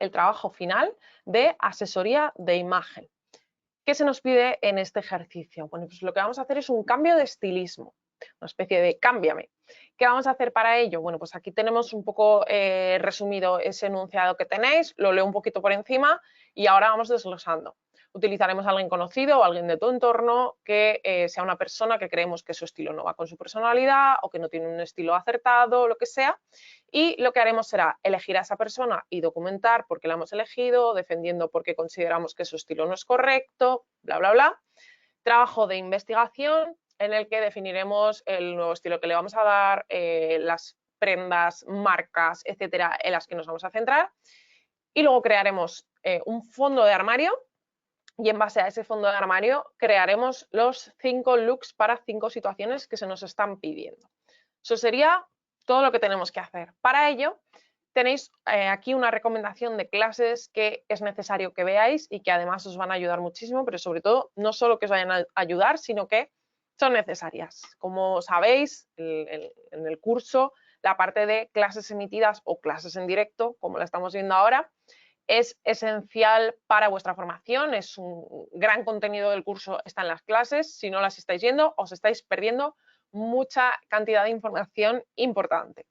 el trabajo final de asesoría de imagen. ¿Qué se nos pide en este ejercicio? Bueno, pues lo que vamos a hacer es un cambio de estilismo, una especie de cámbiame. ¿Qué vamos a hacer para ello? Bueno, pues aquí tenemos un poco resumido ese enunciado que tenéis, lo leo un poquito por encima y ahora vamos desglosando. Utilizaremos a alguien conocido o alguien de tu entorno que sea una persona que creemos que su estilo no va con su personalidad o que no tiene un estilo acertado, lo que sea. Y lo que haremos será elegir a esa persona y documentar por qué la hemos elegido, defendiendo por qué consideramos que su estilo no es correcto, bla, bla, bla. Trabajo de investigación en el que definiremos el nuevo estilo que le vamos a dar, las prendas, marcas, etcétera, en las que nos vamos a centrar. Y luego crearemos un fondo de armario y en base a ese fondo de armario crearemos los 5 looks para 5 situaciones que se nos están pidiendo. Eso sería todo lo que tenemos que hacer. Para ello, tenéis aquí una recomendación de clases que es necesario que veáis y que además os van a ayudar muchísimo, pero sobre todo no solo que os vayan a ayudar, sino que son necesarias. Como sabéis, en el curso, la parte de clases emitidas o clases en directo, como la estamos viendo ahora, es esencial para vuestra formación, es un gran contenido del curso, está en las clases. Si no las estáis viendo, os estáis perdiendo mucha cantidad de información importante.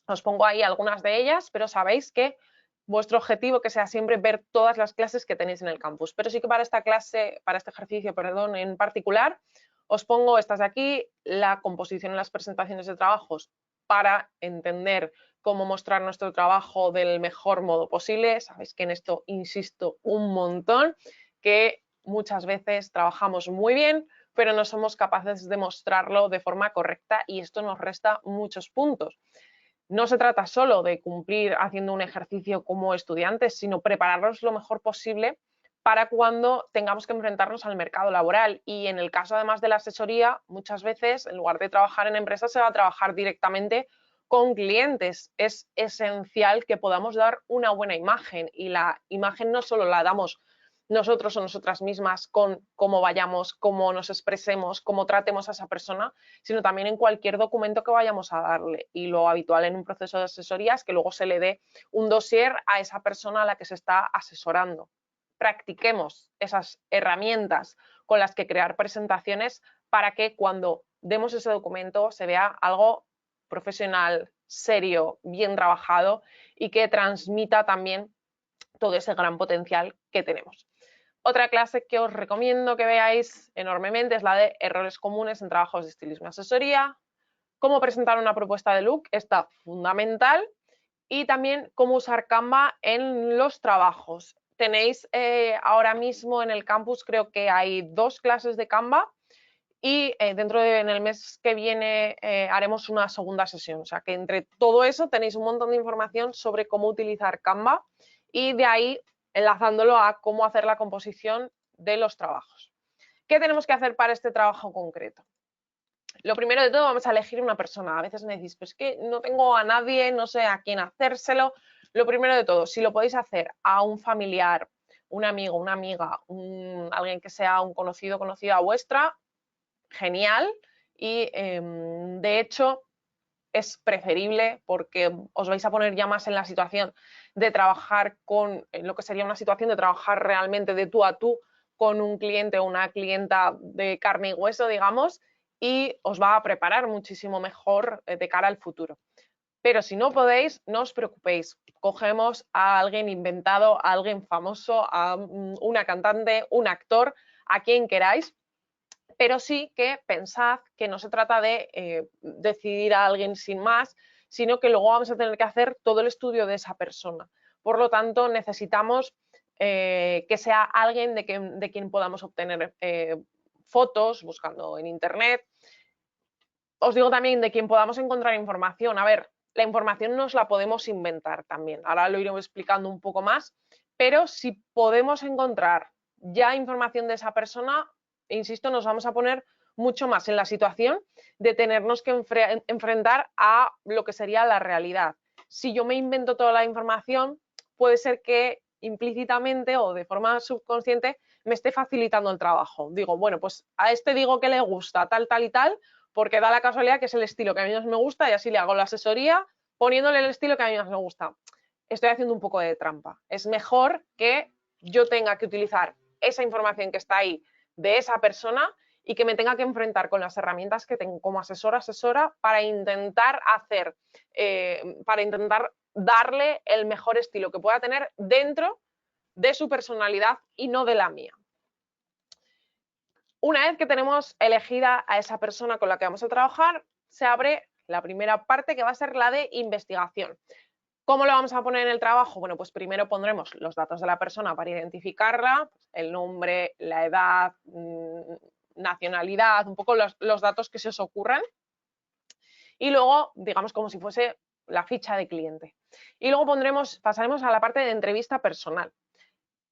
Os pongo ahí algunas de ellas, pero sabéis que vuestro objetivo que sea siempre ver todas las clases que tenéis en el campus. Pero sí que para esta clase, para este ejercicio, perdón, en particular, os pongo estas de aquí, la composición en las presentaciones de trabajos para entender cómo mostrar nuestro trabajo del mejor modo posible. Sabéis que en esto insisto un montón, que muchas veces trabajamos muy bien, pero no somos capaces de mostrarlo de forma correcta y esto nos resta muchos puntos. No se trata solo de cumplir haciendo un ejercicio como estudiantes, sino prepararnos lo mejor posible para cuando tengamos que enfrentarnos al mercado laboral. Y en el caso además de la asesoría, muchas veces en lugar de trabajar en empresas se va a trabajar directamente con clientes. Es esencial que podamos dar una buena imagen y la imagen no solo la damos nosotros o nosotras mismas con cómo vayamos, cómo nos expresemos, cómo tratemos a esa persona, sino también en cualquier documento que vayamos a darle. Y lo habitual en un proceso de asesoría es que luego se le dé un dossier a esa persona a la que se está asesorando. Practiquemos esas herramientas con las que crear presentaciones para que cuando demos ese documento se vea algo profesional, serio, bien trabajado y que transmita también todo ese gran potencial que tenemos. Otra clase que os recomiendo que veáis enormemente es la de errores comunes en trabajos de estilismo y asesoría, cómo presentar una propuesta de look, está fundamental, y también cómo usar Canva en los trabajos. Tenéis ahora mismo en el campus, creo que hay 2 clases de Canva y en el mes que viene haremos una segunda sesión. O sea que entre todo eso tenéis un montón de información sobre cómo utilizar Canva y de ahí enlazándolo a cómo hacer la composición de los trabajos. ¿Qué tenemos que hacer para este trabajo concreto? Lo primero de todo vamos a elegir una persona. A veces me decís, pues es que no tengo a nadie, no sé a quién hacérselo. Lo primero de todo, si lo podéis hacer a un familiar, un amigo, una amiga, alguien que sea un conocido, conocida vuestra, genial. Y de hecho es preferible porque os vais a poner ya más en la situación de trabajar con lo que sería una situación de trabajar realmente de tú a tú con un cliente o una clienta de carne y hueso, digamos, y os va a preparar muchísimo mejor de cara al futuro. Pero si no podéis, no os preocupéis. Cogemos a alguien inventado, a alguien famoso, a una cantante, un actor, a quien queráis, pero sí que pensad que no se trata de decidir a alguien sin más, sino que luego vamos a tener que hacer todo el estudio de esa persona. Por lo tanto, necesitamos que sea alguien de quien podamos obtener fotos, buscando en internet. Os digo también de quien podamos encontrar información. A ver, la información nos la podemos inventar también. Ahora lo iremos explicando un poco más, pero si podemos encontrar ya información de esa persona, insisto, nos vamos a poner mucho más en la situación de tenernos que enfrentar a lo que sería la realidad. Si yo me invento toda la información, puede ser que implícitamente o de forma subconsciente me esté facilitando el trabajo. Digo, bueno, pues a este digo que le gusta tal, tal y tal, porque da la casualidad que es el estilo que a mí más me gusta y así le hago la asesoría poniéndole el estilo que a mí más me gusta. estoy haciendo un poco de trampa. Es mejor que yo tenga que utilizar esa información que está ahí de esa persona y que me tenga que enfrentar con las herramientas que tengo como asesora para intentar para intentar darle el mejor estilo que pueda tener dentro de su personalidad y no de la mía. Una vez que tenemos elegida a esa persona con la que vamos a trabajar, se abre la primera parte, que va a ser la de investigación. ¿Cómo lo vamos a poner en el trabajo? Bueno, pues primero pondremos los datos de la persona para identificarla, el nombre, la edad, nacionalidad, un poco los datos que se os ocurran. Y luego, digamos, como si fuese la ficha de cliente. Y luego pasaremos a la parte de entrevista personal.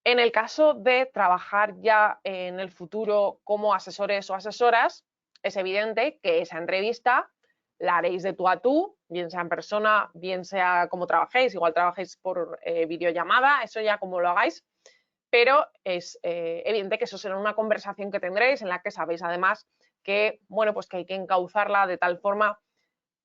En el caso de trabajar ya en el futuro como asesores o asesoras, es evidente que esa entrevista la haréis de tú a tú, bien sea en persona, bien sea como trabajéis, igual trabajéis por videollamada, eso ya como lo hagáis, pero es evidente que eso será una conversación que tendréis en la que sabéis además que, bueno, pues que hay que encauzarla de tal forma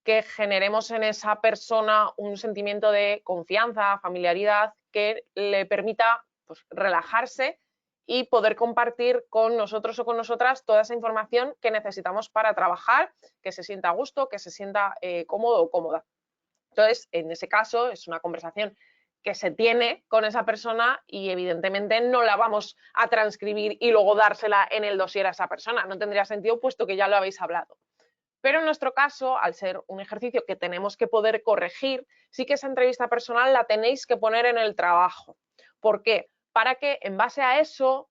que generemos en esa persona un sentimiento de confianza, familiaridad, que le permita pues, relajarse y poder compartir con nosotros o con nosotras toda esa información que necesitamos para trabajar, que se sienta a gusto, que se sienta cómodo o cómoda. Entonces, en ese caso, es una conversación que se tiene con esa persona y evidentemente no la vamos a transcribir y luego dársela en el dossier a esa persona. No tendría sentido puesto que ya lo habéis hablado. Pero en nuestro caso, al ser un ejercicio que tenemos que poder corregir, sí que esa entrevista personal la tenéis que poner en el trabajo. ¿Por qué? Para que en base a eso,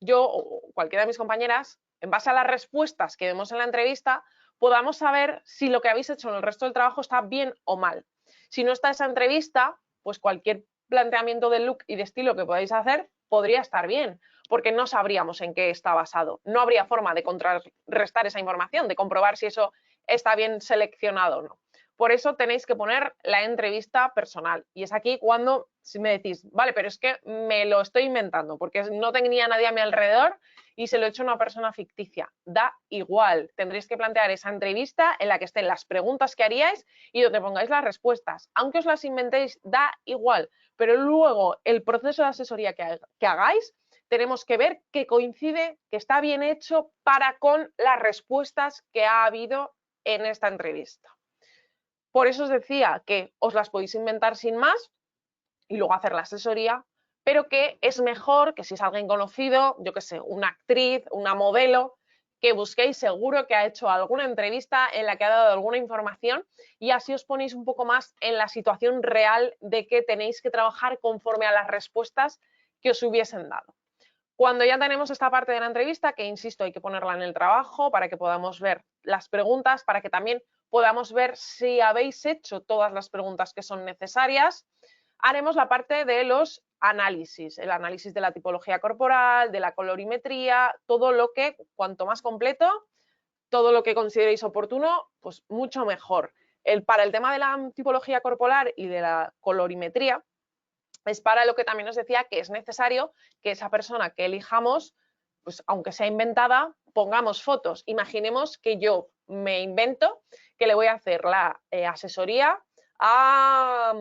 yo o cualquiera de mis compañeras, en base a las respuestas que vemos en la entrevista, podamos saber si lo que habéis hecho en el resto del trabajo está bien o mal. Si no está esa entrevista, pues cualquier planteamiento de look y de estilo que podáis hacer podría estar bien, porque no sabríamos en qué está basado. No habría forma de contrarrestar esa información, de comprobar si eso está bien seleccionado o no. Por eso tenéis que poner la entrevista personal. Y es aquí cuando si me decís, vale, pero es que me lo estoy inventando, porque no tenía nadie a mi alrededor y se lo he hecho a una persona ficticia. Da igual, tendréis que plantear esa entrevista en la que estén las preguntas que haríais y donde pongáis las respuestas. Aunque os las inventéis, da igual, pero luego el proceso de asesoría que hagáis, tenemos que ver que coincide, que está bien hecho para con las respuestas que ha habido en esta entrevista. Por eso os decía que os las podéis inventar sin más y luego hacer la asesoría, pero que es mejor que si es alguien conocido, yo qué sé, una actriz, una modelo, que busquéis seguro que ha hecho alguna entrevista en la que ha dado alguna información y así os ponéis un poco más en la situación real de que tenéis que trabajar conforme a las respuestas que os hubiesen dado. Cuando ya tenemos esta parte de la entrevista, que insisto, hay que ponerla en el trabajo para que podamos ver las preguntas, para que también podamos ver si habéis hecho todas las preguntas que son necesarias, haremos la parte de los análisis, el análisis de la tipología corporal, de la colorimetría, todo lo que, cuanto más completo, todo lo que consideréis oportuno, pues mucho mejor. Para el tema de la tipología corporal y de la colorimetría, es para lo que también os decía que es necesario que esa persona que elijamos, pues aunque sea inventada, pongamos fotos. Imaginemos que yo me invento que le voy a hacer la asesoría a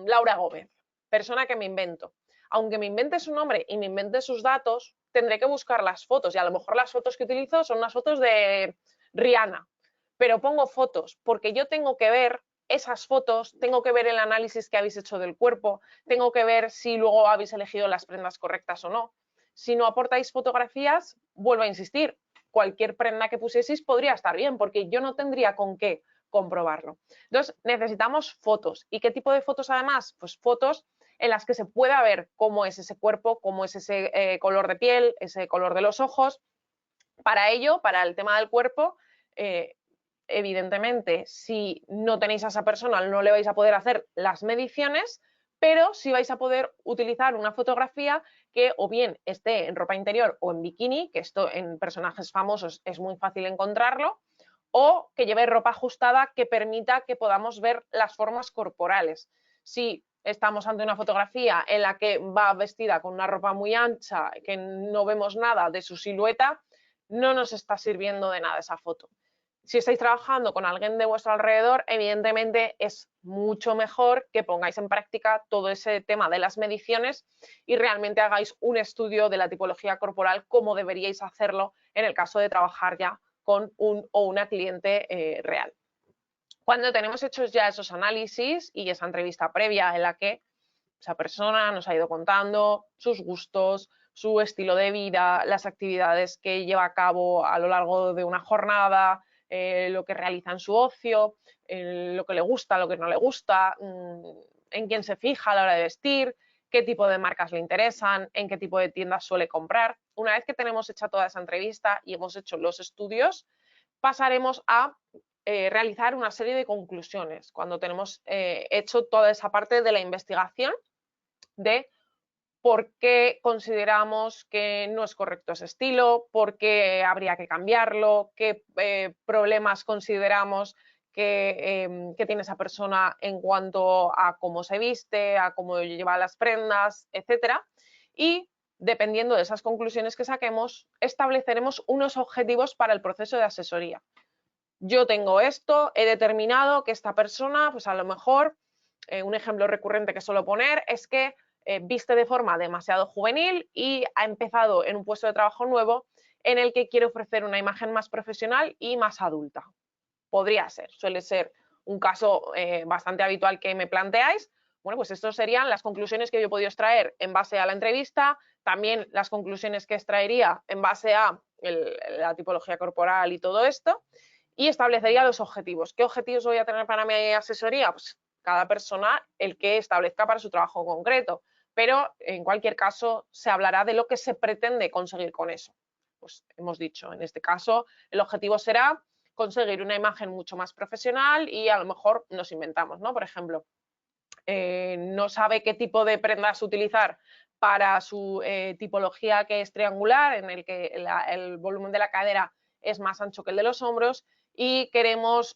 Laura Gómez, persona que me invento. Aunque me invente su nombre y me invente sus datos, tendré que buscar las fotos y a lo mejor las fotos que utilizo son unas fotos de Rihanna, pero pongo fotos porque yo tengo que ver esas fotos, tengo que ver el análisis que habéis hecho del cuerpo, tengo que ver si luego habéis elegido las prendas correctas o no. Si no aportáis fotografías, vuelvo a insistir, cualquier prenda que pusieseis podría estar bien, porque yo no tendría con qué comprobarlo. Entonces, necesitamos fotos. ¿Y qué tipo de fotos además? Pues fotos en las que se pueda ver cómo es ese cuerpo, cómo es ese color de piel, ese color de los ojos. Para ello, para el tema del cuerpo, evidentemente, si no tenéis a esa persona, no le vais a poder hacer las mediciones, pero sí vais a poder utilizar una fotografía que o bien esté en ropa interior o en bikini, que esto en personajes famosos es muy fácil encontrarlo, o que lleve ropa ajustada que permita que podamos ver las formas corporales. Si estamos ante una fotografía en la que va vestida con una ropa muy ancha, que no vemos nada de su silueta, no nos está sirviendo de nada esa foto. Si estáis trabajando con alguien de vuestro alrededor, evidentemente es mucho mejor que pongáis en práctica todo ese tema de las mediciones y realmente hagáis un estudio de la tipología corporal como deberíais hacerlo en el caso de trabajar ya con un o una cliente real. Cuando tenemos hechos ya esos análisis y esa entrevista previa en la que esa persona nos ha ido contando sus gustos, su estilo de vida, las actividades que lleva a cabo a lo largo de una jornada, lo que realiza en su ocio, lo que le gusta, lo que no le gusta, en quién se fija a la hora de vestir, qué tipo de marcas le interesan, en qué tipo de tiendas suele comprar. Una vez que tenemos hecha toda esa entrevista y hemos hecho los estudios, pasaremos a realizar una serie de conclusiones cuando tenemos hecho toda esa parte de la investigación de por qué consideramos que no es correcto ese estilo, por qué habría que cambiarlo, qué problemas consideramos que tiene esa persona en cuanto a cómo se viste, a cómo lleva las prendas, etcétera. Y dependiendo de esas conclusiones que saquemos, estableceremos unos objetivos para el proceso de asesoría. Yo tengo esto, he determinado que esta persona, pues a lo mejor, un ejemplo recurrente que suelo poner es que viste de forma demasiado juvenil y ha empezado en un puesto de trabajo nuevo en el que quiere ofrecer una imagen más profesional y más adulta. Podría ser, suele ser un caso bastante habitual que me planteáis. Bueno, pues estas serían las conclusiones que yo he podido extraer en base a la entrevista, también las conclusiones que extraería en base a la tipología corporal y todo esto, y establecería los objetivos. ¿Qué objetivos voy a tener para mi asesoría? Pues cada persona el que establezca para su trabajo concreto, pero en cualquier caso se hablará de lo que se pretende conseguir con eso. Pues hemos dicho, en este caso el objetivo será conseguir una imagen mucho más profesional y a lo mejor nos inventamos, ¿no? Por ejemplo, no sabe qué tipo de prendas utilizar para su tipología que es triangular, en el que el volumen de la cadera es más ancho que el de los hombros y queremos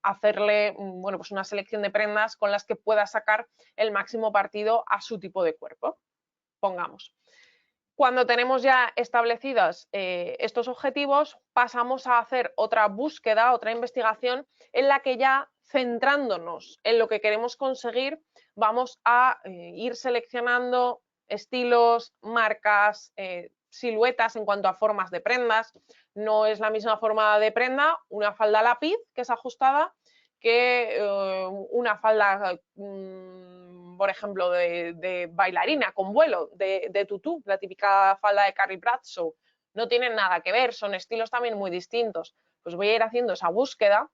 hacerle bueno, pues una selección de prendas con las que pueda sacar el máximo partido a su tipo de cuerpo, pongamos. Cuando tenemos ya establecidos estos objetivos, pasamos a hacer otra búsqueda, otra investigación, en la que ya centrándonos en lo que queremos conseguir, vamos a ir seleccionando estilos, marcas, siluetas en cuanto a formas de prendas. No es la misma forma de prenda una falda lápiz que es ajustada que una falda por ejemplo, de bailarina con vuelo, de tutú, la típica falda de Carrie Bradshaw. No tienen nada que ver, son estilos también muy distintos. Pues voy a ir haciendo esa búsqueda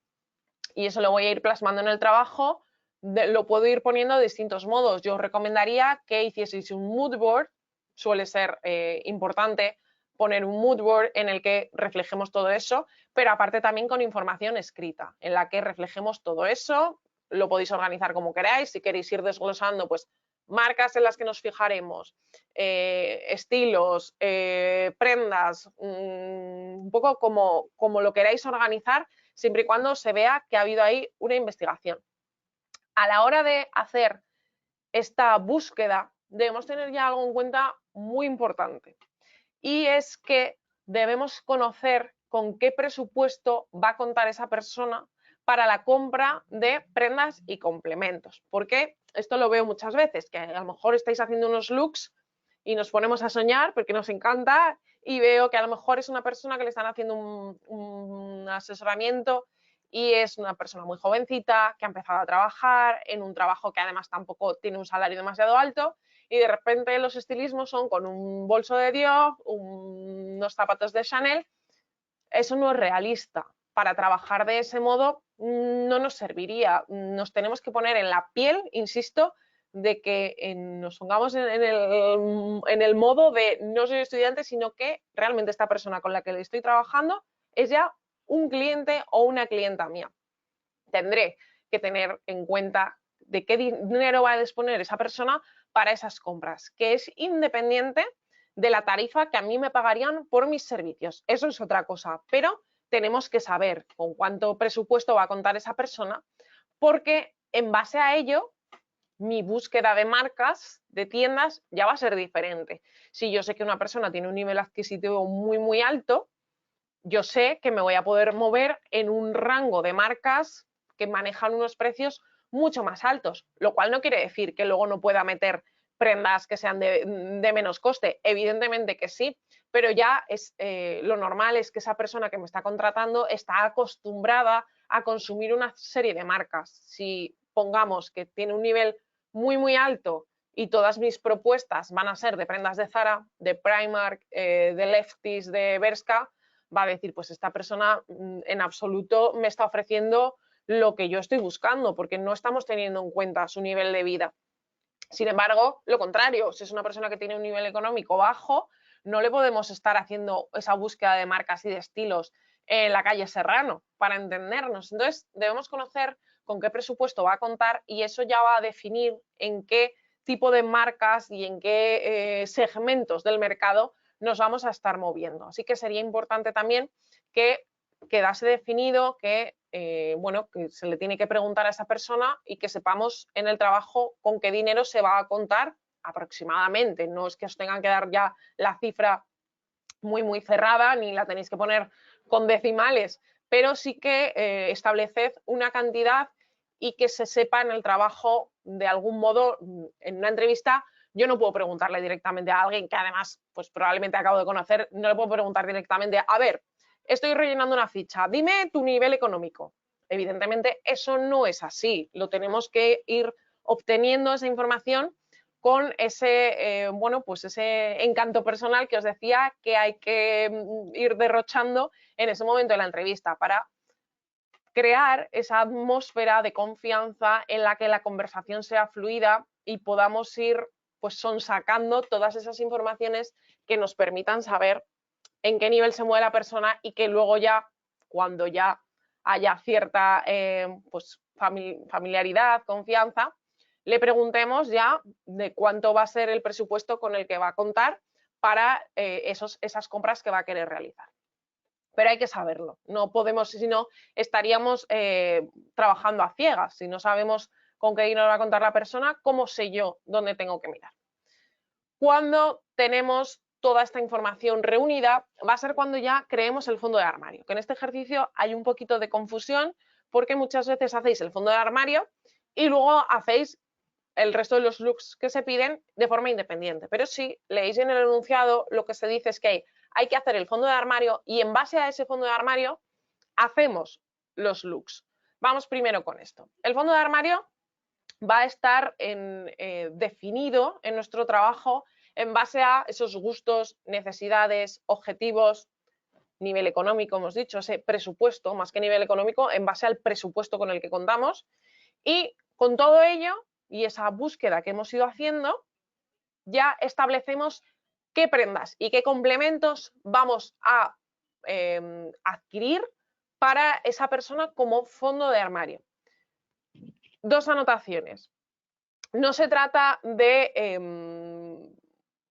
y eso lo voy a ir plasmando en el trabajo. Lo puedo ir poniendo de distintos modos. Yo os recomendaría que hicieseis un mood board, suele ser importante poner un mood board en el que reflejemos todo eso, pero aparte también con información escrita, en la que reflejemos todo eso. Lo podéis organizar como queráis, si queréis ir desglosando, pues marcas en las que nos fijaremos, estilos, prendas, un poco como lo queráis organizar, siempre y cuando se vea que ha habido ahí una investigación. A la hora de hacer esta búsqueda, debemos tener ya algo en cuenta muy importante, y es que debemos conocer con qué presupuesto va a contar esa persona para la compra de prendas y complementos, porque esto lo veo muchas veces, que a lo mejor estáis haciendo unos looks y nos ponemos a soñar porque nos encanta y veo que a lo mejor es una persona que le están haciendo un asesoramiento y es una persona muy jovencita que ha empezado a trabajar en un trabajo que además tampoco tiene un salario demasiado alto y de repente los estilismos son con un bolso de Dior, unos zapatos de Chanel. Eso no es realista. Para trabajar de ese modo no nos serviría. Nos tenemos que poner en la piel, insisto, de que nos pongamos en el modo de no soy estudiante, sino que realmente esta persona con la que le estoy trabajando es ya un cliente o una clienta mía. Tendré que tener en cuenta de qué dinero va a disponer esa persona para esas compras, que es independiente de la tarifa que a mí me pagarían por mis servicios. Eso es otra cosa, pero tenemos que saber con cuánto presupuesto va a contar esa persona, porque en base a ello mi búsqueda de marcas, de tiendas, ya va a ser diferente. Si yo sé que una persona tiene un nivel adquisitivo muy, muy alto, yo sé que me voy a poder mover en un rango de marcas que manejan unos precios mucho más altos, lo cual no quiere decir que luego no pueda meter prendas que sean de menos coste, evidentemente que sí, pero ya es lo normal es que esa persona que me está contratando está acostumbrada a consumir una serie de marcas. Si pongamos que tiene un nivel muy alto y todas mis propuestas van a ser de prendas de Zara, de Primark, de Lefties, de Bershka, va a decir, pues esta persona en absoluto me está ofreciendo lo que yo estoy buscando, porque no estamos teniendo en cuenta su nivel de vida. Sin embargo, lo contrario, si es una persona que tiene un nivel económico bajo, no le podemos estar haciendo esa búsqueda de marcas y de estilos en la calle Serrano para entendernos. Entonces, debemos conocer con qué presupuesto va a contar y eso ya va a definir en qué tipo de marcas y en qué segmentos del mercado nos vamos a estar moviendo. Así que sería importante también que quedase definido que, bueno, que se le tiene que preguntar a esa persona y que sepamos en el trabajo con qué dinero se va a contar aproximadamente. No es que os tengan que dar ya la cifra muy cerrada ni la tenéis que poner con decimales, pero sí que estableced una cantidad y que se sepa en el trabajo de algún modo. En una entrevista yo no puedo preguntarle directamente a alguien que además pues probablemente acabo de conocer, no le puedo preguntar directamente, a ver, estoy rellenando una ficha, dime tu nivel económico. Evidentemente eso no es así, lo tenemos que ir obteniendo esa información con ese, bueno, pues ese encanto personal que os decía que hay que ir derrochando en ese momento de la entrevista para crear esa atmósfera de confianza en la que la conversación sea fluida y podamos ir pues sonsacando todas esas informaciones que nos permitan saber en qué nivel se mueve la persona y que luego ya, cuando ya haya cierta pues familiaridad, confianza, le preguntemos ya de cuánto va a ser el presupuesto con el que va a contar para esas compras que va a querer realizar. Pero hay que saberlo, no podemos, si no, estaríamos trabajando a ciegas. Si no sabemos con qué dinero va a contar la persona, ¿cómo sé yo dónde tengo que mirar? Cuando tenemos toda esta información reunida, va a ser cuando ya creemos el fondo de armario, que en este ejercicio hay un poquito de confusión porque muchas veces hacéis el fondo de armario y luego hacéis el resto de los looks que se piden de forma independiente. Pero si leéis en el enunciado, lo que se dice es que hay que hacer el fondo de armario y en base a ese fondo de armario hacemos los looks. Vamos primero con esto. El fondo de armario va a estar definido en nuestro trabajo en base a esos gustos, necesidades, objetivos, nivel económico, hemos dicho, ese presupuesto, más que nivel económico, en base al presupuesto con el que contamos. Y con todo ello y esa búsqueda que hemos ido haciendo, ya establecemos qué prendas y qué complementos vamos a adquirir para esa persona como fondo de armario. Dos anotaciones. No se trata de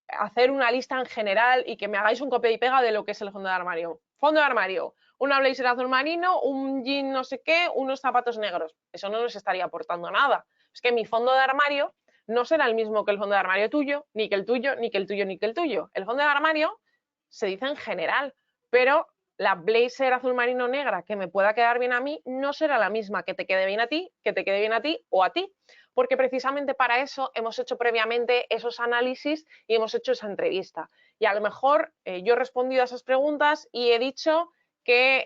hacer una lista en general y que me hagáis un copia y pega de lo que es el fondo de armario. Fondo de armario, una blazer azul marino, un jean no sé qué, unos zapatos negros. Eso no nos estaría aportando nada. Es que mi fondo de armario no será el mismo que el fondo de armario tuyo, ni que el tuyo, ni que el tuyo, ni que el tuyo. El fondo de armario se dice en general, pero la blazer azul marino negra que me pueda quedar bien a mí no será la misma que te quede bien a ti, que te quede bien a ti o a ti, porque precisamente para eso hemos hecho previamente esos análisis y hemos hecho esa entrevista. Y a lo mejor yo he respondido a esas preguntas y he dicho que,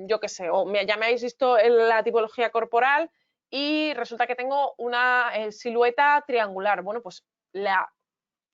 yo qué sé, o ya me habéis visto en la tipología corporal y resulta que tengo una silueta triangular. Bueno, pues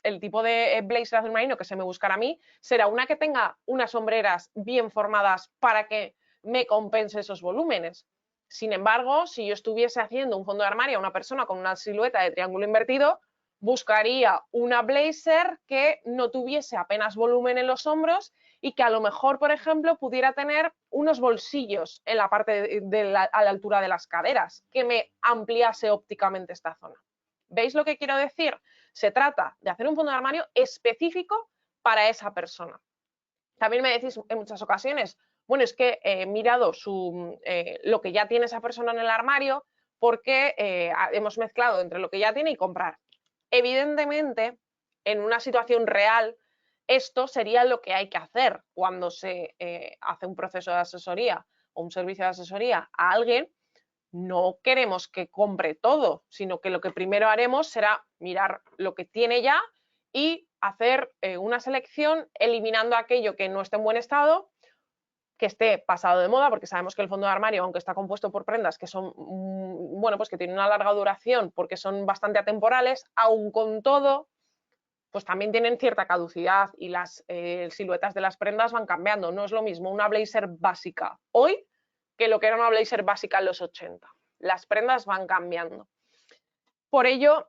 el tipo de blazer azul marino que se me buscará a mí será una que tenga unas sombreras bien formadas para que me compense esos volúmenes. Sin embargo, si yo estuviese haciendo un fondo de armario a una persona con una silueta de triángulo invertido, buscaría una blazer que no tuviese apenas volumen en los hombros y que a lo mejor, por ejemplo, pudiera tener unos bolsillos en la parte a la altura de las caderas, que me ampliase ópticamente esta zona. ¿Veis lo que quiero decir? Se trata de hacer un fondo de armario específico para esa persona. También me decís en muchas ocasiones, bueno, es que he mirado lo que ya tiene esa persona en el armario porque hemos mezclado entre lo que ya tiene y comprar. Evidentemente, en una situación real, esto sería lo que hay que hacer cuando se hace un proceso de asesoría o un servicio de asesoría a alguien. No queremos que compre todo, sino que lo que primero haremos será mirar lo que tiene ya y hacer una selección eliminando aquello que no esté en buen estado, que esté pasado de moda, porque sabemos que el fondo de armario, aunque está compuesto por prendas que son, bueno, pues que tienen una larga duración porque son bastante atemporales, aun con todo, pues también tienen cierta caducidad y las siluetas de las prendas van cambiando. No es lo mismo una blazer básica hoy que lo que era una blazer básica en los 80. Las prendas van cambiando. Por ello,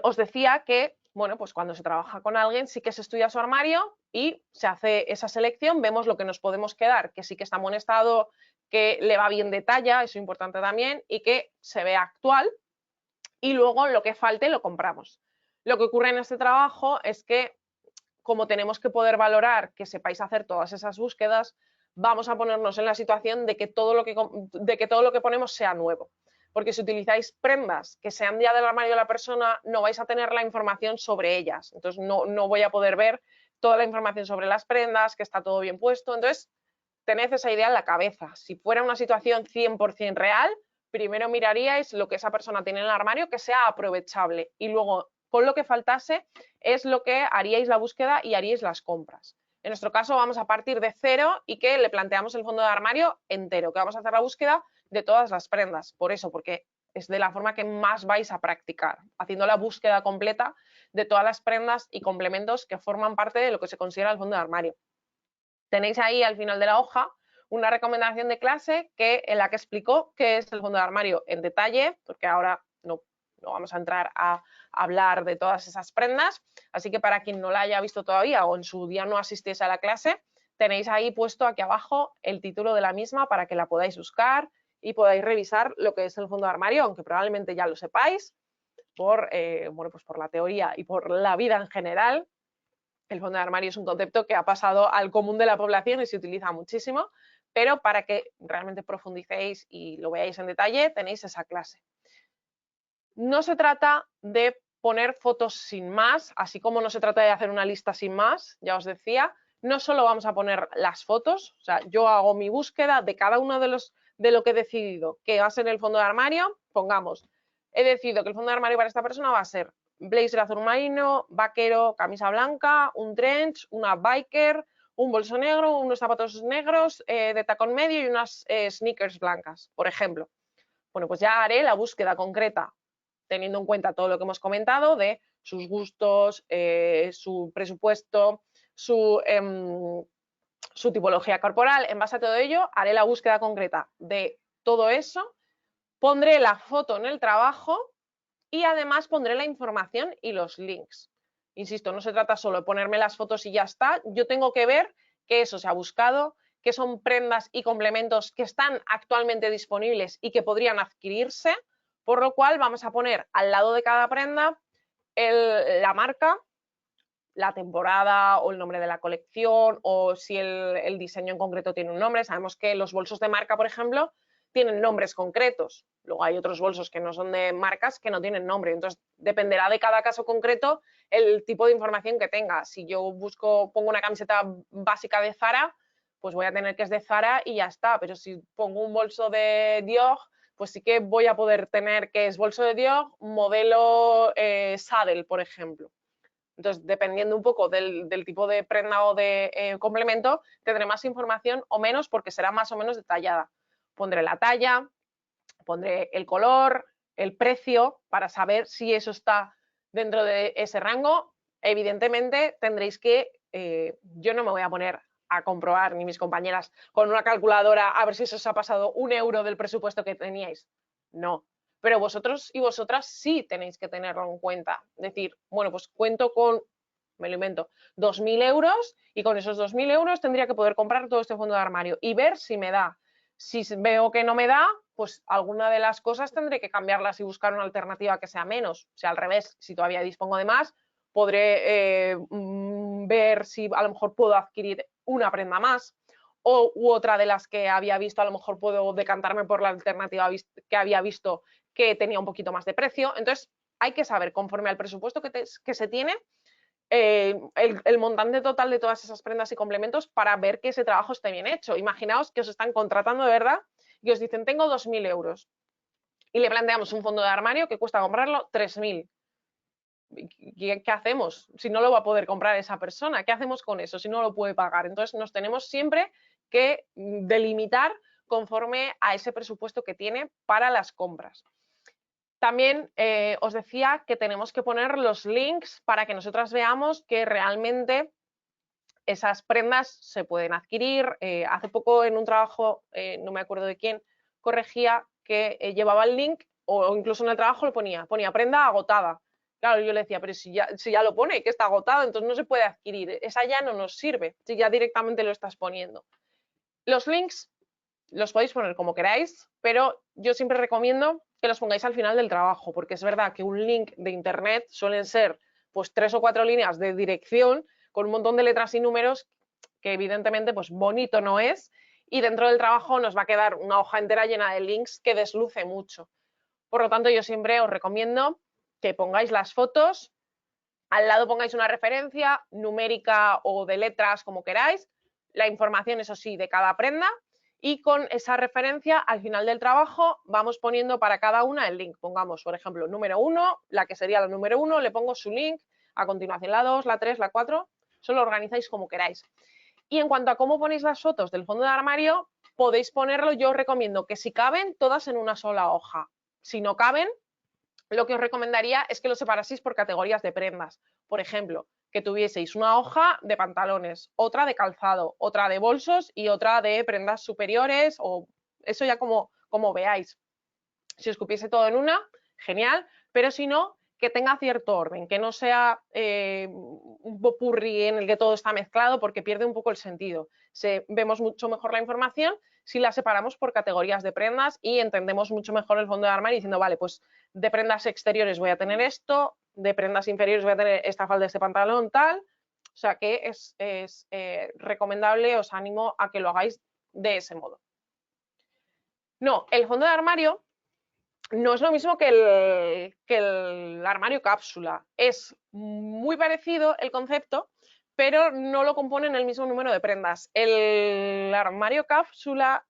os decía que, bueno, pues cuando se trabaja con alguien sí que se estudia su armario y se hace esa selección, vemos lo que nos podemos quedar, que sí que está en buen estado, que le va bien de talla, eso es importante también, y que se vea actual, y luego lo que falte lo compramos. Lo que ocurre en este trabajo es que, como tenemos que poder valorar que sepáis hacer todas esas búsquedas, vamos a ponernos en la situación de que todo lo que ponemos sea nuevo. Porque si utilizáis prendas que sean ya del armario de la persona, no vais a tener la información sobre ellas. Entonces no voy a poder ver toda la información sobre las prendas, que está todo bien puesto. Entonces, tened esa idea en la cabeza. Si fuera una situación 100% real, primero miraríais lo que esa persona tiene en el armario que sea aprovechable y luego con lo que faltase es lo que haríais la búsqueda y haríais las compras. En nuestro caso vamos a partir de cero y que le planteamos el fondo de armario entero, que vamos a hacer la búsqueda de todas las prendas. Por eso, porque es de la forma que más vais a practicar, haciendo la búsqueda completa de todas las prendas y complementos que forman parte de lo que se considera el fondo de armario. Tenéis ahí al final de la hoja una recomendación de clase en la que explicó qué es el fondo de armario en detalle, porque ahora no vamos a entrar a hablar de todas esas prendas, así que para quien no la haya visto todavía o en su día no asistiese a la clase, tenéis ahí puesto aquí abajo el título de la misma para que la podáis buscar y podáis revisar lo que es el fondo de armario, aunque probablemente ya lo sepáis por, bueno, pues por la teoría y por la vida en general. El fondo de armario es un concepto que ha pasado al común de la población y se utiliza muchísimo, pero para que realmente profundicéis y lo veáis en detalle, tenéis esa clase. No se trata de poner fotos sin más, así como no se trata de hacer una lista sin más, ya os decía, no solo vamos a poner las fotos, o sea, yo hago mi búsqueda de cada uno de lo que he decidido que va a ser el fondo de armario, pongamos, he decidido que el fondo de armario para esta persona va a ser blazer azul marino, vaquero, camisa blanca, un trench, una biker, un bolso negro, unos zapatos negros de tacón medio y unas sneakers blancas, por ejemplo. Bueno, pues ya haré la búsqueda concreta teniendo en cuenta todo lo que hemos comentado de sus gustos, su presupuesto, su tipología corporal. En base a todo ello, haré la búsqueda concreta de todo eso, pondré la foto en el trabajo y además pondré la información y los links. Insisto, no se trata solo de ponerme las fotos y ya está. Yo tengo que ver que eso se ha buscado, que son prendas y complementos que están actualmente disponibles y que podrían adquirirse, por lo cual vamos a poner al lado de cada prenda la marca, la temporada o el nombre de la colección o si el diseño en concreto tiene un nombre. Sabemos que los bolsos de marca, por ejemplo, tienen nombres concretos. Luego hay otros bolsos que no son de marcas que no tienen nombre. Entonces, dependerá de cada caso concreto el tipo de información que tenga. Si yo pongo una camiseta básica de Zara, pues voy a tener que es de Zara y ya está. Pero si pongo un bolso de Dior, pues sí que voy a poder tener que es bolso de Dior, modelo Saddle, por ejemplo. Entonces, dependiendo un poco del tipo de prenda o de complemento, tendré más información o menos porque será más o menos detallada. Pondré la talla, pondré el color, el precio para saber si eso está dentro de ese rango. Evidentemente tendréis que, yo no me voy a poner a comprobar, ni mis compañeras, con una calculadora a ver si eso os ha pasado €1 del presupuesto que teníais. No, pero vosotros y vosotras sí tenéis que tenerlo en cuenta. Decir, bueno, pues cuento con, me lo invento, 2.000 euros y con esos 2.000 euros tendría que poder comprar todo este fondo de armario y ver si me da. Si veo que no me da, pues alguna de las cosas tendré que cambiarlas y buscar una alternativa que sea menos. O sea, al revés, si todavía dispongo de más, podré ver si a lo mejor puedo adquirir una prenda más u otra de las que había visto, a lo mejor puedo decantarme por la alternativa que había visto que tenía un poquito más de precio. Entonces, hay que saber, conforme al presupuesto que se tiene, el montante total de todas esas prendas y complementos para ver que ese trabajo esté bien hecho. Imaginaos que os están contratando de verdad y os dicen, tengo 2.000 euros. Y le planteamos un fondo de armario que cuesta comprarlo 3.000. ¿Qué hacemos si no lo va a poder comprar esa persona? ¿Qué hacemos con eso si no lo puede pagar? Entonces nos tenemos siempre que delimitar conforme a ese presupuesto que tiene para las compras. También os decía que tenemos que poner los links para que nosotras veamos que realmente esas prendas se pueden adquirir. Hace poco en un trabajo, no me acuerdo de quién, corregía que llevaba el link o incluso en el trabajo lo ponía prenda agotada. Claro, yo le decía, pero si ya lo pone, que está agotado, entonces no se puede adquirir. Esa ya no nos sirve, si ya directamente lo estás poniendo. Los links los podéis poner como queráis, pero yo siempre recomiendo que los pongáis al final del trabajo, porque es verdad que un link de internet suelen ser pues 3 o 4 líneas de dirección con un montón de letras y números que evidentemente pues bonito no es, y dentro del trabajo nos va a quedar una hoja entera llena de links que desluce mucho. Por lo tanto, yo siempre os recomiendo que pongáis las fotos, al lado pongáis una referencia numérica o de letras como queráis, la información eso sí de cada prenda, y con esa referencia al final del trabajo vamos poniendo para cada una el link. Pongamos, por ejemplo, número 1, la que sería la número 1, le pongo su link, a continuación la 2, la 3, la 4, eso lo organizáis como queráis. Y en cuanto a cómo ponéis las fotos del fondo de armario, podéis ponerlo, yo os recomiendo que si caben, todas en una sola hoja. Si no caben, lo que os recomendaría es que lo separaseis por categorías de prendas. Por ejemplo, que tuvieseis una hoja de pantalones, otra de calzado, otra de bolsos y otra de prendas superiores, o eso ya como veáis. Si os cupiese todo en una, genial, pero si no, que tenga cierto orden, que no sea un popurrí en el que todo está mezclado porque pierde un poco el sentido. Vemos mucho mejor la información si la separamos por categorías de prendas y entendemos mucho mejor el fondo de armario diciendo, vale, pues de prendas exteriores voy a tener esto, de prendas inferiores voy a tener esta falda, este pantalón, tal. O sea que es recomendable, os animo a que lo hagáis de ese modo. No, el fondo de armario no es lo mismo que el armario cápsula. Es muy parecido el concepto, pero no lo componen el mismo número de prendas. El armario cápsula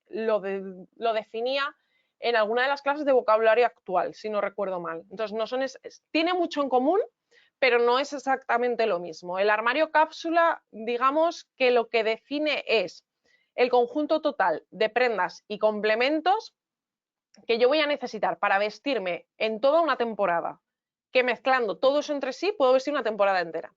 lo definía en alguna de las clases de vocabulario actual, si no recuerdo mal. Entonces, tiene mucho en común, pero no es exactamente lo mismo. El armario cápsula, digamos que lo que define es el conjunto total de prendas y complementos que yo voy a necesitar para vestirme en toda una temporada, que mezclando todo eso entre sí puedo vestir una temporada entera.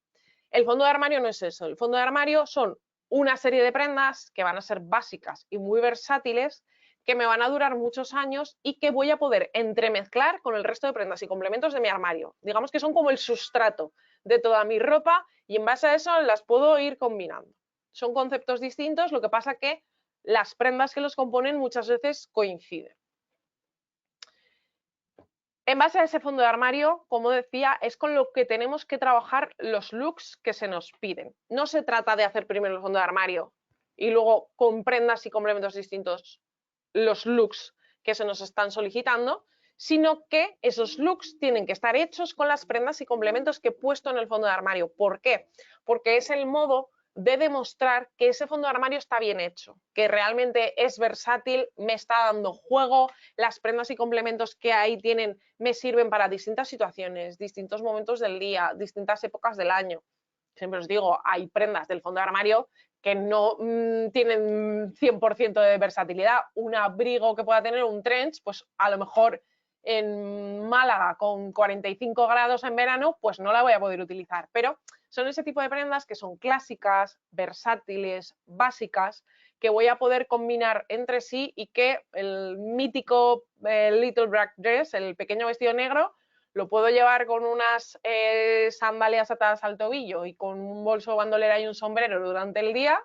El fondo de armario no es eso. El fondo de armario son una serie de prendas que van a ser básicas y muy versátiles, que me van a durar muchos años y que voy a poder entremezclar con el resto de prendas y complementos de mi armario. Digamos que son como el sustrato de toda mi ropa y en base a eso las puedo ir combinando. Son conceptos distintos, lo que pasa que las prendas que los componen muchas veces coinciden. En base a ese fondo de armario, como decía, es con lo que tenemos que trabajar los looks que se nos piden. No se trata de hacer primero el fondo de armario y luego con prendas y complementos distintos los looks que se nos están solicitando, sino que esos looks tienen que estar hechos con las prendas y complementos que he puesto en el fondo de armario. ¿Por qué? Porque es el modo de demostrar que ese fondo de armario está bien hecho, que realmente es versátil, me está dando juego, las prendas y complementos que ahí tienen me sirven para distintas situaciones, distintos momentos del día, distintas épocas del año. Siempre os digo, hay prendas del fondo de armario que no tienen 100% de versatilidad. Un abrigo que pueda tener un trench, pues a lo mejor en Málaga con 45 grados en verano, pues no la voy a poder utilizar. Pero son ese tipo de prendas que son clásicas, versátiles, básicas, que voy a poder combinar entre sí y que el mítico Little Black Dress, el pequeño vestido negro, lo puedo llevar con unas sandalias atadas al tobillo y con un bolso bandolera y un sombrero durante el día,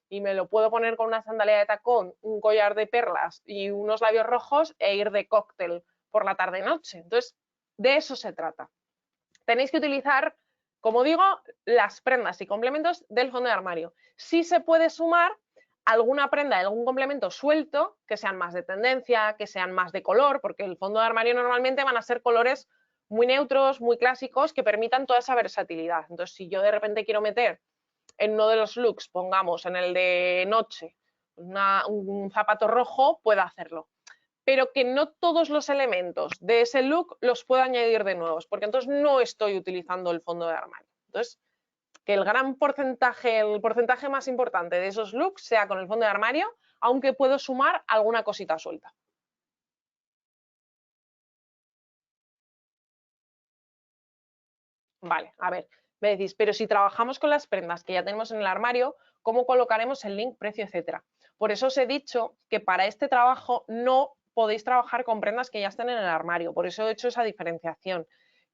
y me lo puedo poner con una sandalia de tacón, un collar de perlas y unos labios rojos e ir de cóctel por la tarde-noche. Entonces, de eso se trata. Tenéis que utilizar, como digo, las prendas y complementos del fondo de armario. Sí se puede sumar alguna prenda, algún complemento suelto, que sean más de tendencia, que sean más de color, porque el fondo de armario normalmente van a ser colores muy neutros, muy clásicos, que permitan toda esa versatilidad. Entonces, si yo de repente quiero meter en uno de los looks, pongamos en el de noche, un zapato rojo, puedo hacerlo. Pero que no todos los elementos de ese look los puedo añadir de nuevos, porque entonces no estoy utilizando el fondo de armario. Entonces, que el porcentaje más importante de esos looks sea con el fondo de armario, aunque puedo sumar alguna cosita suelta. Vale, a ver, me decís, pero si trabajamos con las prendas que ya tenemos en el armario, ¿cómo colocaremos el link, precio, etcétera? Por eso os he dicho que para este trabajo no podéis trabajar con prendas que ya estén en el armario, por eso he hecho esa diferenciación,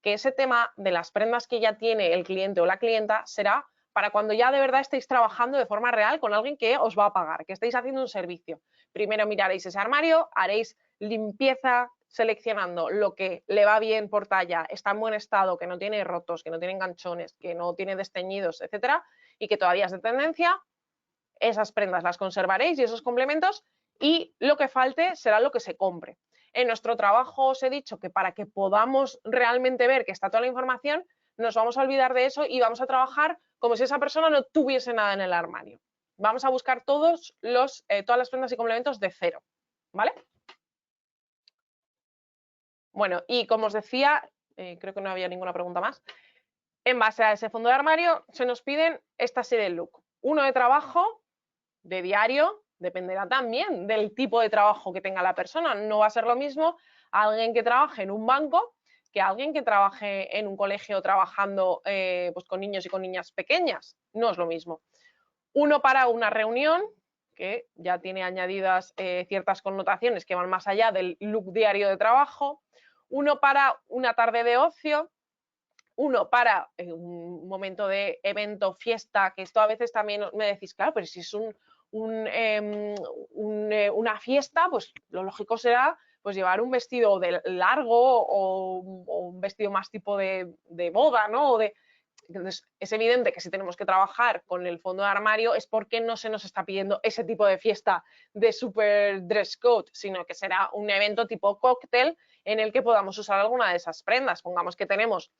que ese tema de las prendas que ya tiene el cliente o la clienta será para cuando ya de verdad estéis trabajando de forma real con alguien que os va a pagar, que estéis haciendo un servicio. Primero miraréis ese armario, haréis limpieza, seleccionando lo que le va bien por talla, está en buen estado, que no tiene rotos, que no tiene enganchones, que no tiene desteñidos, etcétera, y que todavía es de tendencia, esas prendas las conservaréis y esos complementos, y lo que falte será lo que se compre. En nuestro trabajo os he dicho que para que podamos realmente ver que está toda la información, nos vamos a olvidar de eso y vamos a trabajar como si esa persona no tuviese nada en el armario. Vamos a buscar todas las prendas y complementos de cero, ¿vale? Bueno, y como os decía, creo que no había ninguna pregunta más. En base a ese fondo de armario se nos piden esta serie de look. Uno de trabajo, de diario, dependerá también del tipo de trabajo que tenga la persona. No va a ser lo mismo alguien que trabaje en un banco que alguien que trabaje en un colegio trabajando pues con niños y con niñas pequeñas. No es lo mismo. Uno para una reunión, que ya tiene añadidas ciertas connotaciones que van más allá del look diario de trabajo. Uno para una tarde de ocio, uno para un momento de evento, fiesta, que esto a veces también me decís, claro, pero si es una fiesta, pues lo lógico será pues llevar un vestido de largo o un vestido más tipo de boda, ¿no? Entonces, es evidente que si tenemos que trabajar con el fondo de armario es porque no se nos está pidiendo ese tipo de fiesta de super dress code, sino que será un evento tipo cóctel en el que podamos usar alguna de esas prendas. Pongamos que tenemos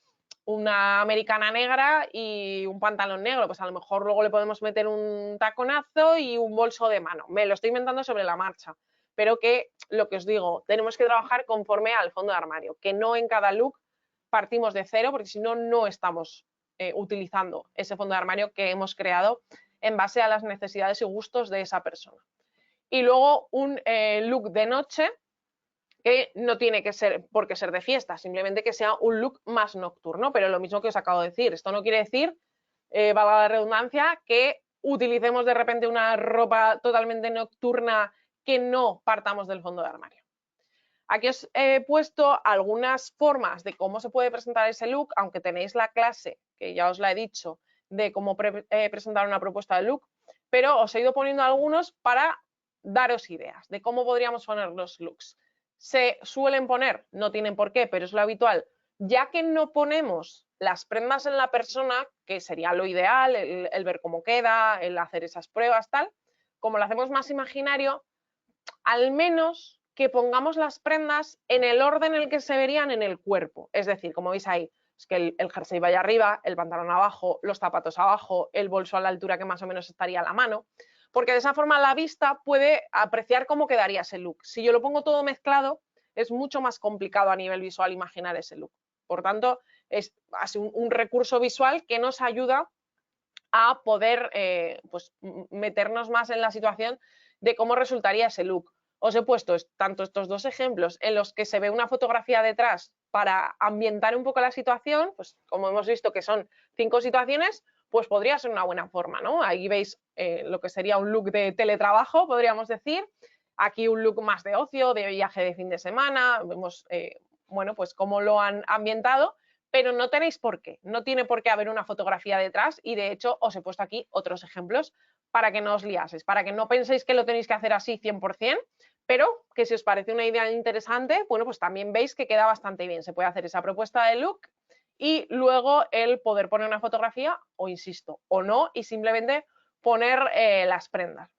una americana negra y un pantalón negro, pues a lo mejor luego le podemos meter un taconazo y un bolso de mano. Me lo estoy inventando sobre la marcha, pero que lo que os digo, tenemos que trabajar conforme al fondo de armario, que no en cada look partimos de cero, porque si no, no estamos utilizando ese fondo de armario que hemos creado en base a las necesidades y gustos de esa persona. Y luego un look de noche que no tiene que ser por qué ser de fiesta, simplemente que sea un look más nocturno, pero lo mismo que os acabo de decir. Esto no quiere decir, valga la redundancia, que utilicemos de repente una ropa totalmente nocturna que no partamos del fondo de armario. Aquí os he puesto algunas formas de cómo se puede presentar ese look, aunque tenéis la clase, que ya os la he dicho, de cómo presentar una propuesta de look, pero os he ido poniendo algunos para daros ideas de cómo podríamos poner los looks. Se suelen poner, no tienen por qué, pero es lo habitual, ya que no ponemos las prendas en la persona, que sería lo ideal, el ver cómo queda, el hacer esas pruebas, tal, como lo hacemos más imaginario, al menos que pongamos las prendas en el orden en el que se verían en el cuerpo. Es decir, como veis ahí, es que el jersey vaya arriba, el pantalón abajo, los zapatos abajo, el bolso a la altura que más o menos estaría a la mano, porque de esa forma la vista puede apreciar cómo quedaría ese look. Si yo lo pongo todo mezclado, es mucho más complicado a nivel visual imaginar ese look. Por tanto, es así un recurso visual que nos ayuda a poder pues, meternos más en la situación de cómo resultaría ese look. Os he puesto tanto estos dos ejemplos en los que se ve una fotografía detrás para ambientar un poco la situación, pues como hemos visto que son 5 situaciones, pues podría ser una buena forma, ¿no? Ahí veis lo que sería un look de teletrabajo, podríamos decir. Aquí un look más de ocio, de viaje de fin de semana, vemos, bueno, pues cómo lo han ambientado, pero no tenéis por qué, no tiene por qué haber una fotografía detrás y de hecho os he puesto aquí otros ejemplos para que no os liaseis, para que no penséis que lo tenéis que hacer así 100%, pero que si os parece una idea interesante, bueno, pues también veis que queda bastante bien, se puede hacer esa propuesta de look y luego el poder poner una fotografía o insisto, o no, y simplemente poner las prendas.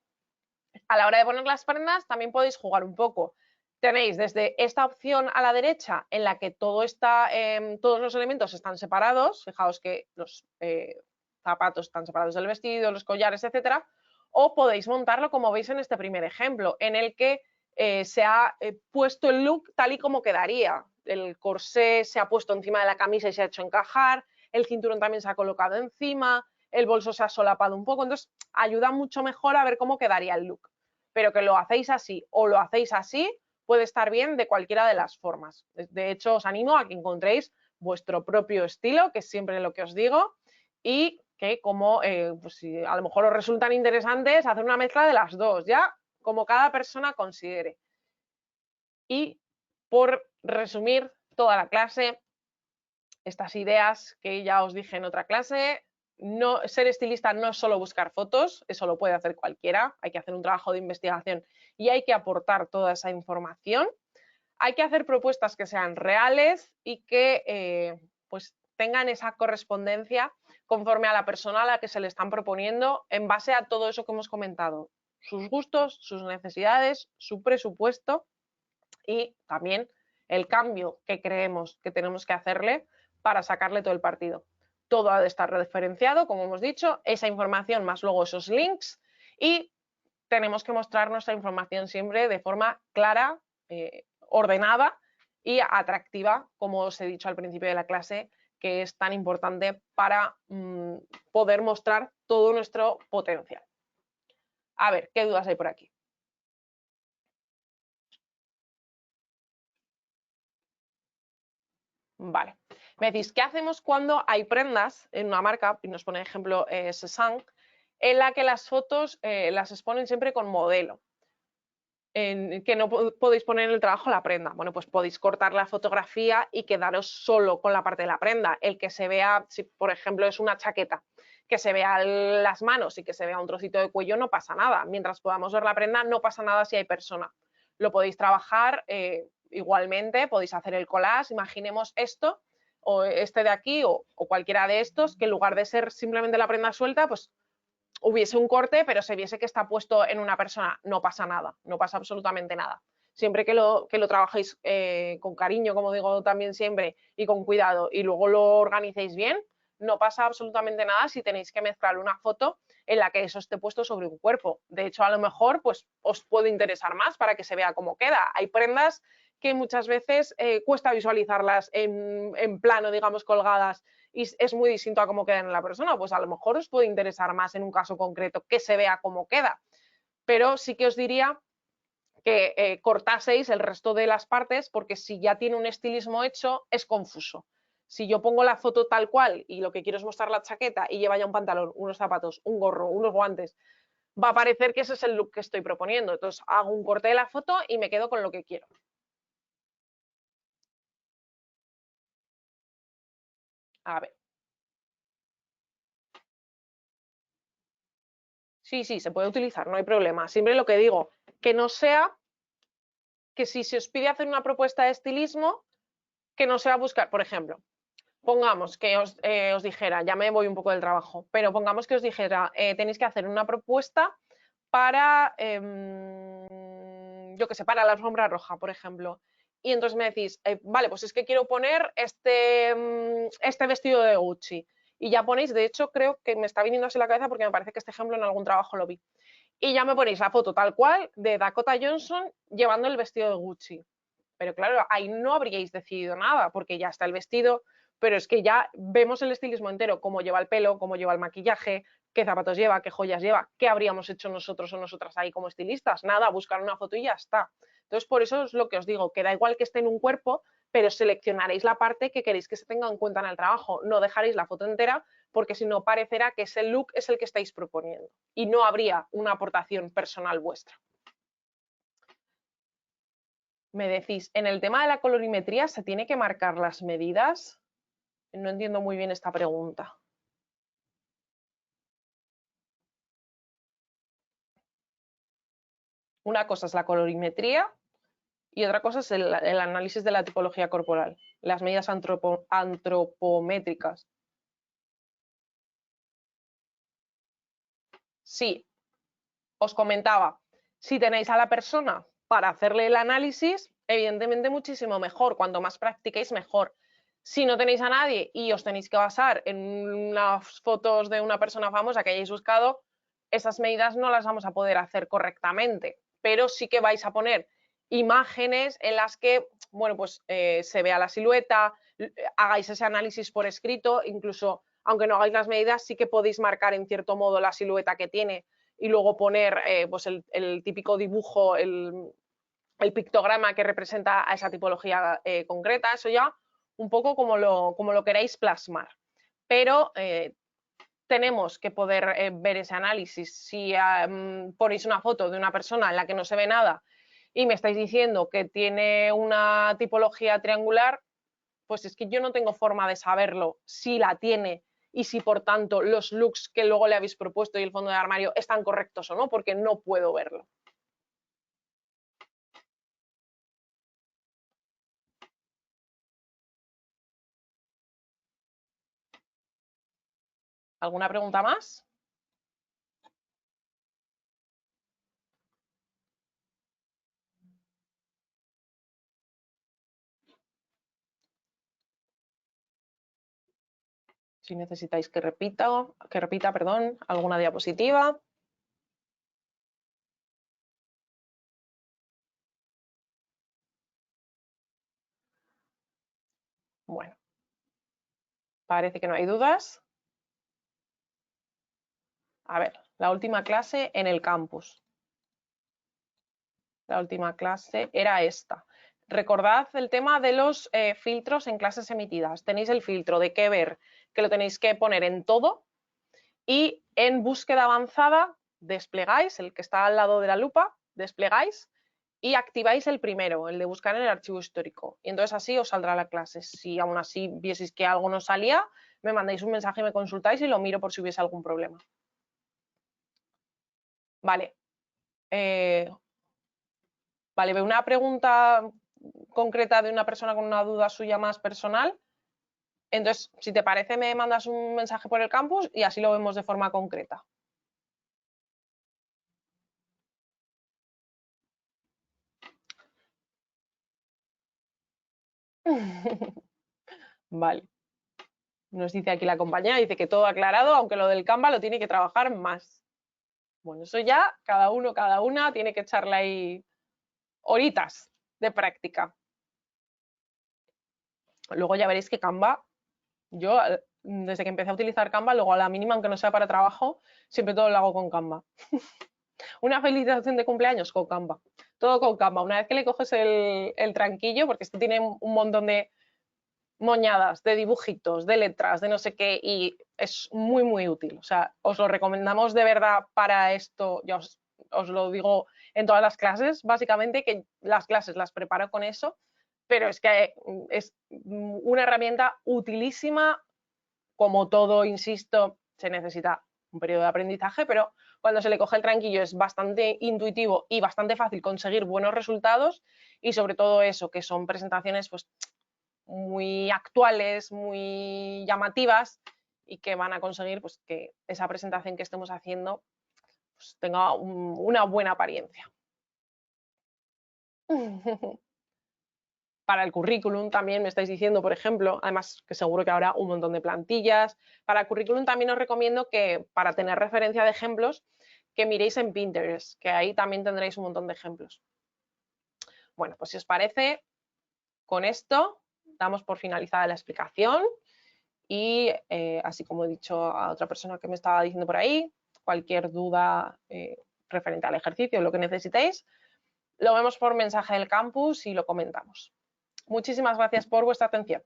A la hora de poner las prendas también podéis jugar un poco. tenéis desde esta opción a la derecha en la que todos los elementos están separados, fijaos que los zapatos están separados del vestido, los collares, etcétera, o podéis montarlo como veis en este primer ejemplo, en el que se ha puesto el look tal y como quedaría. El corsé se ha puesto encima de la camisa y se ha hecho encajar, el cinturón también se ha colocado encima, el bolso se ha solapado un poco, entonces ayuda mucho mejor a ver cómo quedaría el look. Pero que lo hacéis así o lo hacéis así, puede estar bien de cualquiera de las formas. De hecho, os animo a que encontréis vuestro propio estilo, que es siempre lo que os digo, y que como pues si a lo mejor os resultan interesantes, hacer una mezcla de las dos, ya como cada persona considere. Y por resumir toda la clase, estas ideas que ya os dije en otra clase, no, ser estilista no es solo buscar fotos, eso lo puede hacer cualquiera, hay que hacer un trabajo de investigación y hay que aportar toda esa información. Hay que hacer propuestas que sean reales y que pues tengan esa correspondencia conforme a la persona a la que se le están proponiendo en base a todo eso que hemos comentado, sus gustos, sus necesidades, su presupuesto y también el cambio que creemos que tenemos que hacerle para sacarle todo el partido. Todo ha de estar referenciado, como hemos dicho, esa información más luego esos links y tenemos que mostrar nuestra información siempre de forma clara, ordenada y atractiva, como os he dicho al principio de la clase, que es tan importante para poder mostrar todo nuestro potencial. A ver, ¿qué dudas hay por aquí? Vale. Me decís, ¿qué hacemos cuando hay prendas en una marca? Y nos pone ejemplo Cézanne, en la que las fotos las exponen siempre con modelo. Que no podéis poner en el trabajo la prenda. Bueno, pues podéis cortar la fotografía y quedaros solo con la parte de la prenda. El que se vea, si por ejemplo es una chaqueta, que se vean las manos y que se vea un trocito de cuello, no pasa nada. Mientras podamos ver la prenda, no pasa nada si hay persona. Lo podéis trabajar igualmente, podéis hacer el collage, imaginemos esto, o este de aquí, o cualquiera de estos, que en lugar de ser simplemente la prenda suelta, pues hubiese un corte, pero se viese que está puesto en una persona, no pasa nada, no pasa absolutamente nada. Siempre que lo trabajéis con cariño, como digo también siempre, y con cuidado, y luego lo organicéis bien, no pasa absolutamente nada si tenéis que mezclar una foto en la que eso esté puesto sobre un cuerpo. De hecho, a lo mejor pues, os puede interesar más para que se vea cómo queda. Hay prendas que muchas veces cuesta visualizarlas en plano, digamos, colgadas y es muy distinto a cómo queda en la persona, pues a lo mejor os puede interesar más en un caso concreto que se vea cómo queda. Pero sí que os diría que cortaseis el resto de las partes porque si ya tiene un estilismo hecho es confuso. Si yo pongo la foto tal cual y lo que quiero es mostrar la chaqueta y lleva ya un pantalón, unos zapatos, un gorro, unos guantes, va a parecer que ese es el look que estoy proponiendo. Entonces hago un corte de la foto y me quedo con lo que quiero. A ver. Sí, sí, se puede utilizar, no hay problema. Siempre lo que digo, que no sea que si se os pide hacer una propuesta de estilismo, que no sea buscar, por ejemplo, pongamos que os dijera, ya me voy un poco del trabajo, pero pongamos que os dijera, tenéis que hacer una propuesta para, yo qué sé, para la alfombra roja, por ejemplo. Y entonces me decís, vale, pues es que quiero poner este vestido de Gucci. Y ya ponéis, de hecho, creo que me está viniendo así la cabeza porque me parece que este ejemplo en algún trabajo lo vi. Y ya me ponéis la foto tal cual de Dakota Johnson llevando el vestido de Gucci. Pero claro, ahí no habríais decidido nada, porque ya está el vestido, pero es que ya vemos el estilismo entero, cómo lleva el pelo, cómo lleva el maquillaje, qué zapatos lleva, qué joyas lleva, qué habríamos hecho nosotros o nosotras ahí como estilistas. Nada, buscar una foto y ya está. Entonces, por eso es lo que os digo, que da igual que esté en un cuerpo, pero seleccionaréis la parte que queréis que se tenga en cuenta en el trabajo. No dejaréis la foto entera, porque si no parecerá que ese look es el que estáis proponiendo y no habría una aportación personal vuestra. Me decís, en el tema de la colorimetría, ¿se tiene que marcar las medidas? No entiendo muy bien esta pregunta. Una cosa es la colorimetría y otra cosa es el análisis de la tipología corporal, las medidas antropométricas. Sí, os comentaba, si tenéis a la persona para hacerle el análisis, evidentemente muchísimo mejor. Cuanto más practiquéis, mejor. Si no tenéis a nadie y os tenéis que basar en unas fotos de una persona famosa que hayáis buscado, esas medidas no las vamos a poder hacer correctamente, pero sí que vais a poner imágenes en las que, bueno, pues se vea la silueta, hagáis ese análisis por escrito, incluso aunque no hagáis las medidas, sí que podéis marcar en cierto modo la silueta que tiene y luego poner pues el típico dibujo, el pictograma que representa a esa tipología concreta, eso ya un poco como lo queréis plasmar. Pero tenemos que poder ver ese análisis. Si ponéis una foto de una persona en la que no se ve nada y me estáis diciendo que tiene una tipología triangular, pues es que yo no tengo forma de saberlo si la tiene y si por tanto los looks que luego le habéis propuesto y el fondo de armario están correctos o no, porque no puedo verlo. ¿Alguna pregunta más? Si necesitáis que repita, perdón, alguna diapositiva. Bueno, parece que no hay dudas. A ver, la última clase en el campus. La última clase era esta. Recordad el tema de los filtros en clases emitidas. Tenéis el filtro de qué ver, que lo tenéis que poner en todo, y en búsqueda avanzada desplegáis, el que está al lado de la lupa, desplegáis y activáis el primero, el de buscar en el archivo histórico. Y entonces así os saldrá la clase. Si aún así vieseis que algo no salía, me mandáis un mensaje, me consultáis y lo miro por si hubiese algún problema. Vale. Vale, veo una pregunta concreta de una persona con una duda suya más personal. Entonces, si te parece, me mandas un mensaje por el campus y así lo vemos de forma concreta. Vale. Nos dice aquí la compañera, dice que todo aclarado, aunque lo del Canva lo tiene que trabajar más. Bueno, eso ya cada uno, cada una tiene que echarle ahí horitas de práctica. Luego ya veréis que Canva, yo desde que empecé a utilizar Canva, luego a la mínima, aunque no sea para trabajo, siempre todo lo hago con Canva. Una felicitación de cumpleaños con Canva. Todo con Canva. Una vez que le coges el tranquillo, porque esto tiene un montón de moñadas, de dibujitos, de letras, de no sé qué, y es muy, muy útil. O sea, os lo recomendamos de verdad para esto. Ya os lo digo en todas las clases, básicamente, que las clases las preparo con eso, pero es que es una herramienta utilísima. Como todo, insisto, se necesita un periodo de aprendizaje, pero cuando se le coge el tranquillo es bastante intuitivo y bastante fácil conseguir buenos resultados, y sobre todo eso, que son presentaciones pues muy actuales, muy llamativas y que van a conseguir pues que esa presentación que estemos haciendo pues, tenga una buena apariencia. Para el currículum también me estáis diciendo, por ejemplo, además que seguro que habrá un montón de plantillas. Para el currículum también os recomiendo que para tener referencia de ejemplos, que miréis en Pinterest, que ahí también tendréis un montón de ejemplos. Bueno, pues si os parece, con esto damos por finalizada la explicación y así como he dicho a otra persona que me estaba diciendo por ahí, cualquier duda referente al ejercicio, lo que necesitéis, lo vemos por mensaje del campus y lo comentamos. Muchísimas gracias por vuestra atención.